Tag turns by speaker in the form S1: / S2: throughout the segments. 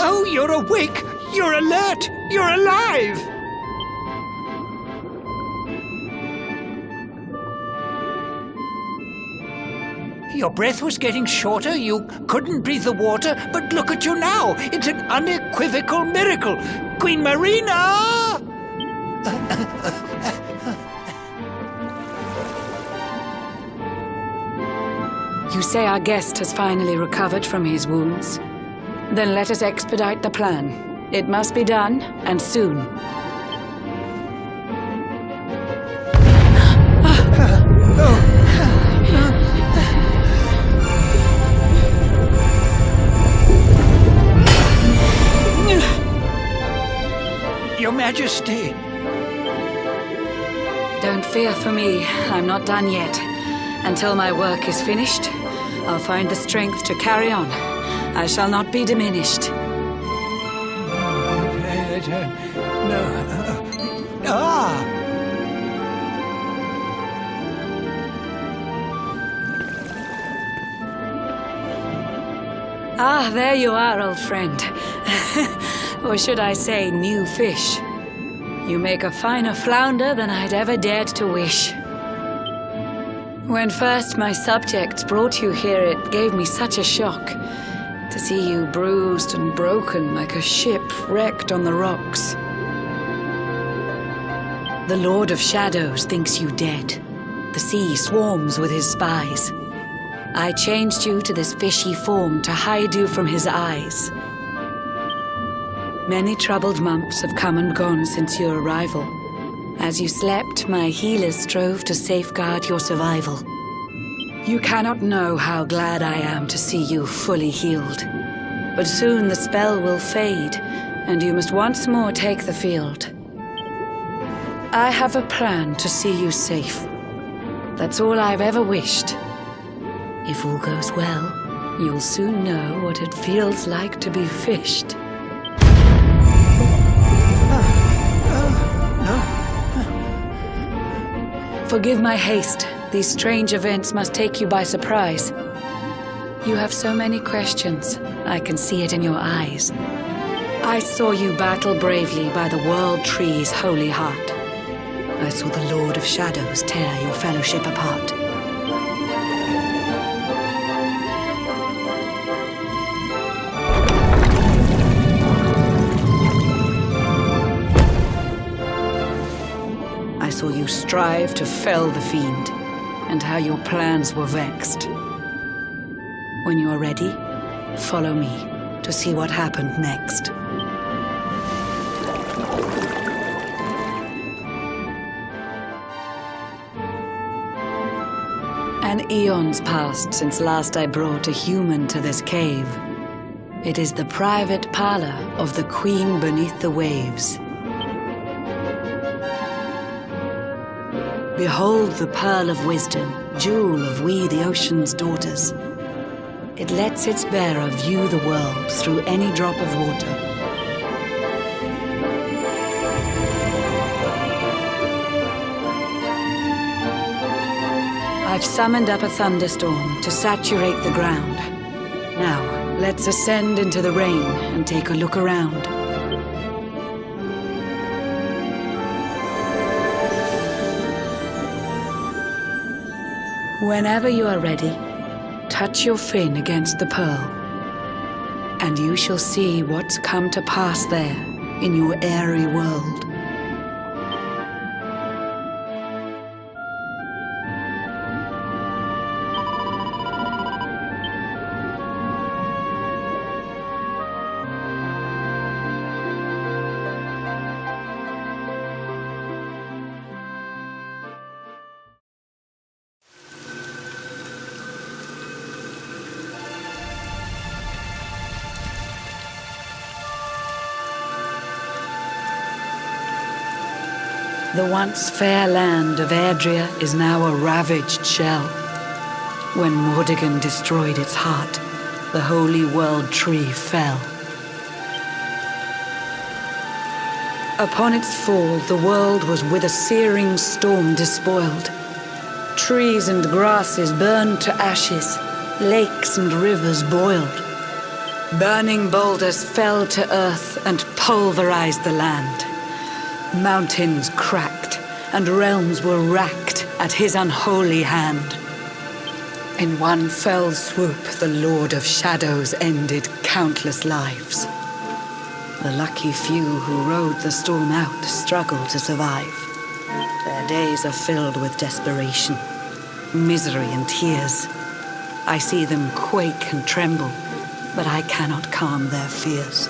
S1: Oh, you're awake! You're alert! You're alive! Your breath was getting shorter, you couldn't breathe the water, but look at you now! It's an unequivocal miracle! Queen Marina!
S2: You say our guest has finally recovered from his wounds? Then let us expedite the plan. It must be done, and soon.
S1: Your Majesty!
S2: Don't fear for me. I'm not done yet. Until my work is finished, I'll find the strength to carry on. I shall not be diminished. Ah, there you are, old friend. Or should I say, new fish. You make a finer flounder than I'd ever dared to wish. When first my subjects brought you here, it gave me such a shock to see you bruised and broken like a ship wrecked on the rocks. The Lord of Shadows thinks you dead. The sea swarms with his spies. I changed you to this fishy form to hide you from his eyes. Many troubled months have come and gone since your arrival. As you slept, my healers strove to safeguard your survival. You cannot know how glad I am to see you fully healed. But soon the spell will fade, and you must once more take the field. I have a plan to see you safe. That's all I've ever wished. If all goes well, you'll soon know what it feels like to be fished. Forgive my haste. These strange events must take you by surprise. You have so many questions. I can see it in your eyes. I saw you battle bravely by the World Tree's holy heart. I saw the Lord of Shadows tear your fellowship apart. I saw you strive to fell the fiend, and how your plans were vexed. When you are ready, follow me to see what happened next. An eon's passed since last I brought a human to this cave. It is the private parlor of the Queen beneath the waves. Behold the pearl of wisdom, jewel of we the ocean's daughters. It lets its bearer view the world through any drop of water. I've summoned up a thunderstorm to saturate the ground. Now, let's ascend into the rain and take a look around. Whenever you are ready, touch your fin against the pearl, and you shall see what's come to pass there in your airy world. The once fair land of Adria is now a ravaged shell. When Mordegon destroyed its heart, the holy world tree fell. Upon its fall, the world was with a searing storm despoiled. Trees and grasses burned to ashes. Lakes and rivers boiled. Burning boulders fell to earth and pulverized the land. Mountains cracked, and realms were racked at his unholy hand. In one fell swoop, the Lord of Shadows ended countless lives. The lucky few who rode the storm out struggled to survive. Their days are filled with desperation, misery and tears. I see them quake and tremble, but I cannot calm their fears.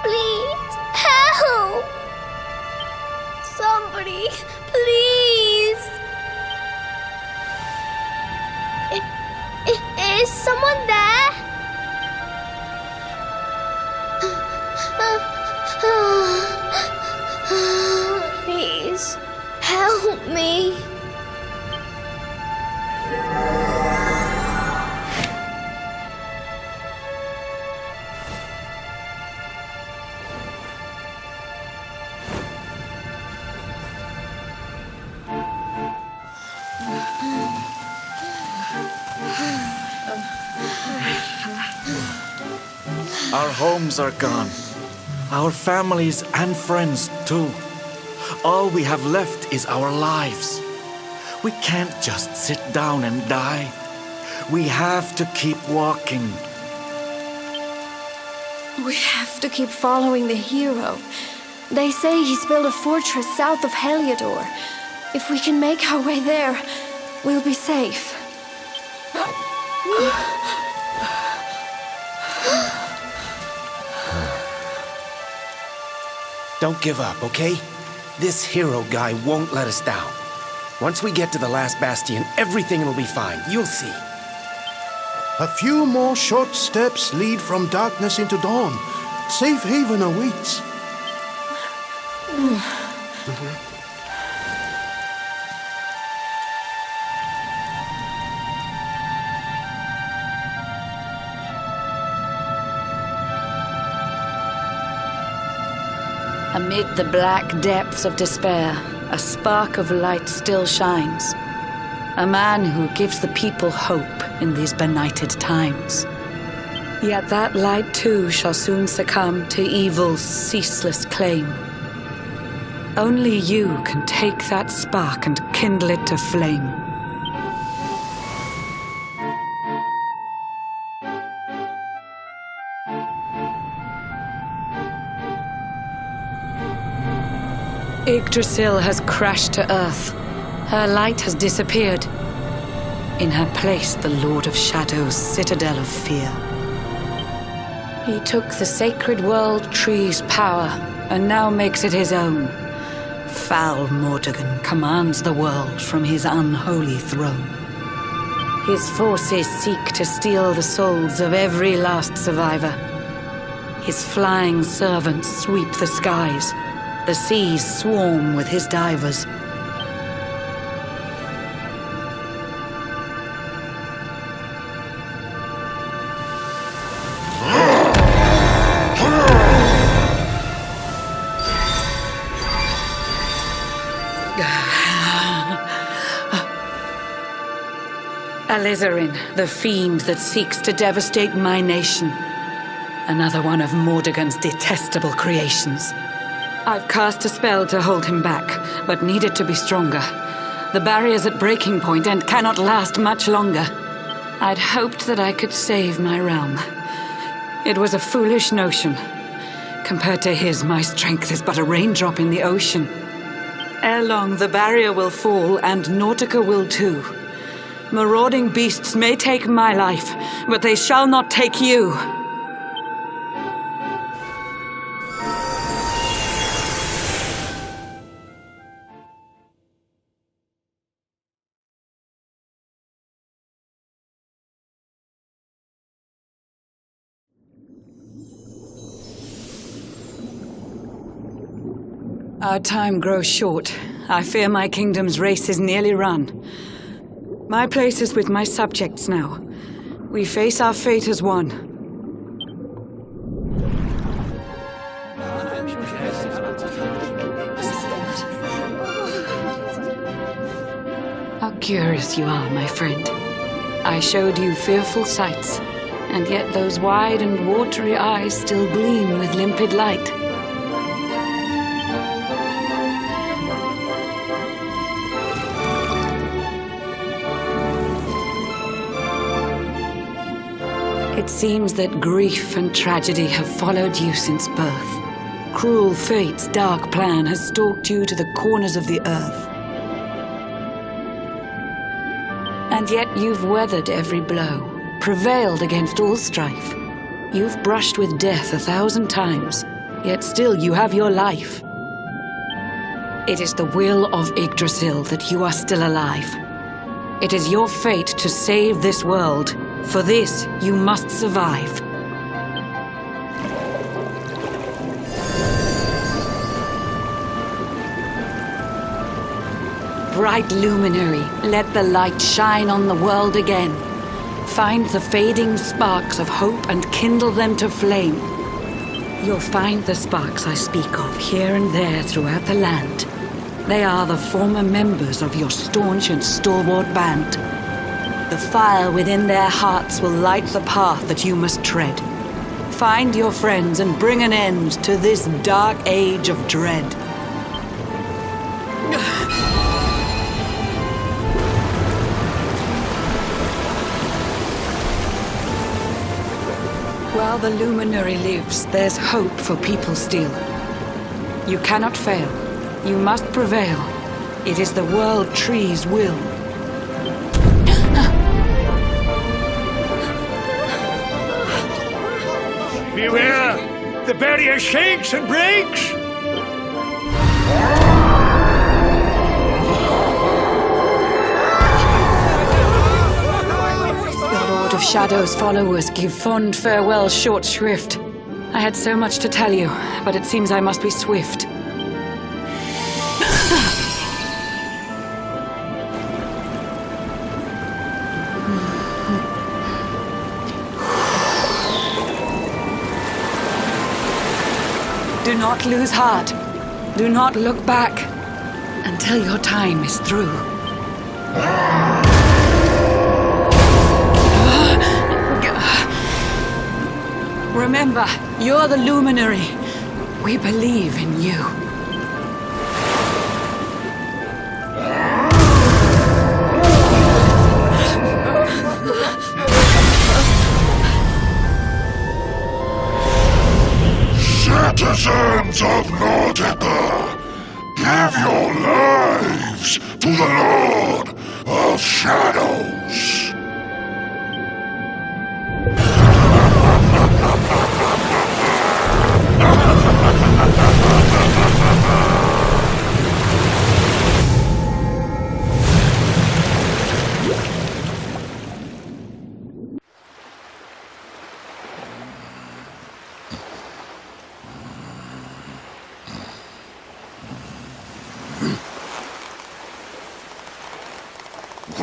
S3: Please, help! Somebody, please! Is someone there? Please, help me.
S4: Our homes are gone. Our families and friends too. All we have left is our lives. We can't just sit down and die. We have to keep walking.
S3: We have to keep following the hero. They say he's built a fortress south of Heliodor. If we can make our way there, we'll be safe.
S5: Don't give up, okay? This hero guy won't let us down. Once we get to the last bastion, everything will be fine. You'll see.
S6: A few more short steps lead from darkness into dawn. Safe haven awaits.
S2: Amid the black depths of despair, a spark of light still shines. A man who gives the people hope in these benighted times. Yet that light too shall soon succumb to evil's ceaseless claim. Only you can take that spark and kindle it to flame. Yggdrasil has crashed to earth. Her light has disappeared. In her place, the Lord of Shadows' citadel of fear. He took the sacred world tree's power and now makes it his own. Foul Mordegon commands the world from his unholy throne. His forces seek to steal the souls of every last survivor. His flying servants sweep the skies. The seas swarm with his divers. Alizarin, the fiend that seeks to devastate my nation. Another one of Mordegon's detestable creations. I've cast a spell to hold him back, but need it to be stronger. The barrier's at breaking point and cannot last much longer. I'd hoped that I could save my realm. It was a foolish notion. Compared to his, my strength is but a raindrop in the ocean. Ere long, the barrier will fall, and Nautica will too. Marauding beasts may take my life, but they shall not take you. Our time grows short. I fear my kingdom's race is nearly run. My place is with my subjects now. We face our fate as one. How curious you are, my friend. I showed you fearful sights, and yet those wide and watery eyes still gleam with limpid light. It seems that grief and tragedy have followed you since birth. Cruel fate's dark plan has stalked you to the corners of the earth. And yet you've weathered every blow, prevailed against all strife. You've brushed with death 1,000 times, yet still you have your life. It is the will of Yggdrasil that you are still alive. It is your fate to save this world. For this, you must survive. Bright luminary, let the light shine on the world again. Find the fading sparks of hope and kindle them to flame. You'll find the sparks I speak of here and there throughout the land. They are the former members of your staunch and stalwart band. The fire within their hearts will light the path that you must tread. Find your friends and bring an end to this dark age of dread. While the Luminary lives, there's hope for people still. You cannot fail. You must prevail. It is the World Tree's will.
S1: Beware! The barrier shakes and breaks!
S2: The Lord of Shadow's followers give fond farewell short shrift. I had so much to tell you, but it seems I must be swift. Do not lose heart. Do not look back until your time is through. Remember, you're the Luminary. We believe in you.
S7: Citizens of Nautica, give your lives to the Lord of Shadows.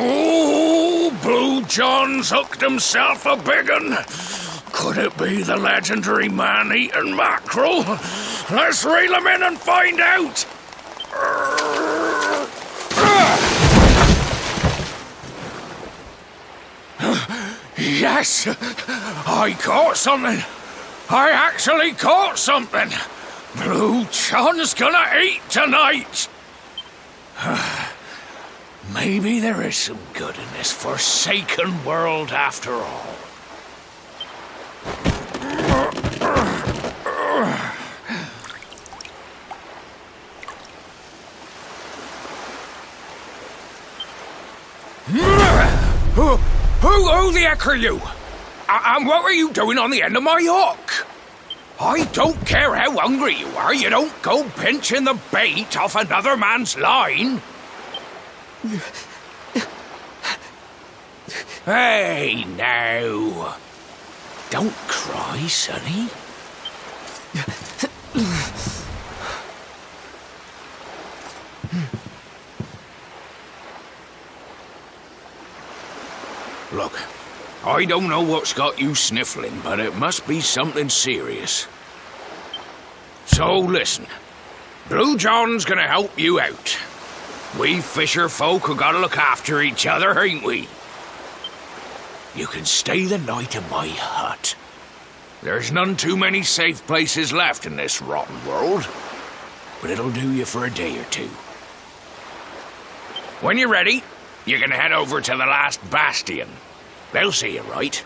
S8: Oh, Blue John's hooked himself a big un. Could it be the legendary man-eating mackerel? Let's reel him in and find out. Yes, I caught something. I actually caught something. Blue John's gonna eat tonight. Maybe there is some good in this forsaken world after all. Who the heck are you? And what were you doing on the end of my hook? I don't care how hungry you are, you don't go pinching the bait off another man's line. Hey, now. Don't cry, sonny. Look, I don't know what's got you sniffling, but it must be something serious. So listen, Blue John's gonna help you out. We fisher folk have gotta look after each other, ain't we? You can stay the night in my hut. There's none too many safe places left in this rotten world, but it'll do you for a day or two. When you're ready, you're gonna head over to the last bastion. They'll see you right.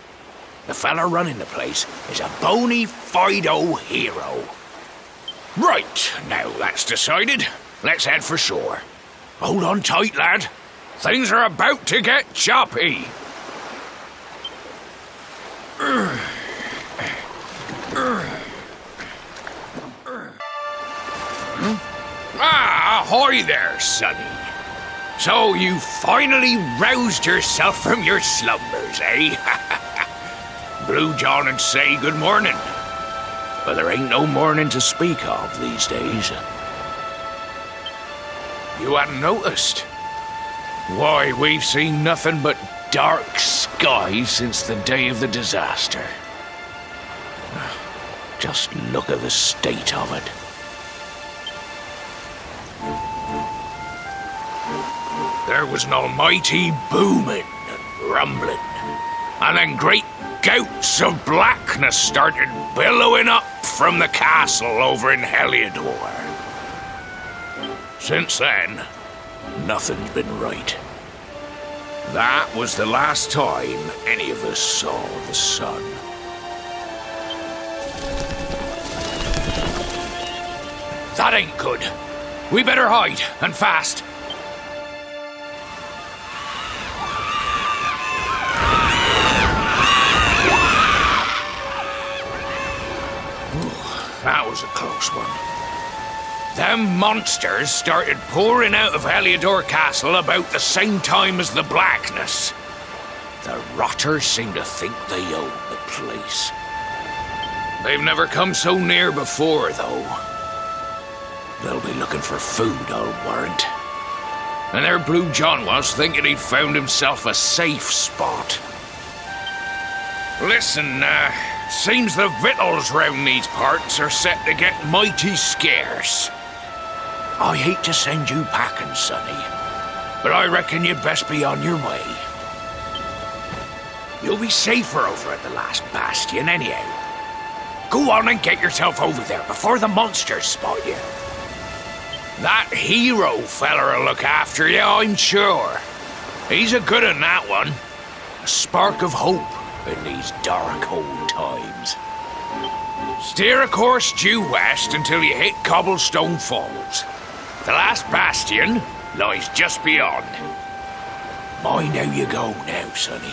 S8: The fella running the place is a bona fide hero. Right, now that's decided, let's head for shore. Hold on tight, lad. Things are about to get choppy. Ahoy there, sonny. So you finally roused yourself from your slumbers, eh? Blue John would say good morning. But there ain't no morning to speak of these days. You hadn't noticed? Why, we've seen nothing but dark skies since the day of the disaster. Just look at the state of it. There was an almighty booming and rumbling, and then great gouts of blackness started billowing up from the castle over in Heliodor. Since then, nothing's been right. That was the last time any of us saw the sun. That ain't good. We better hide, and fast. That was a close one. Them monsters started pouring out of Heliodor Castle about the same time as the blackness. The rotters seem to think they own the place. They've never come so near before, though. They'll be looking for food, I'll warrant. And there Blue John was, thinking he'd found himself a safe spot. Listen, seems the victuals round these parts are set to get mighty scarce. I hate to send you packing, sonny, but I reckon you'd best be on your way. You'll be safer over at the last bastion anyhow. Go on and get yourself over there before the monsters spot you. That hero feller'll look after you, I'm sure. He's a good un, that one. A spark of hope in these dark old times. Steer a course due west until you hit Cobblestone Falls. The last bastion lies just beyond. Mind how you go now, sonny.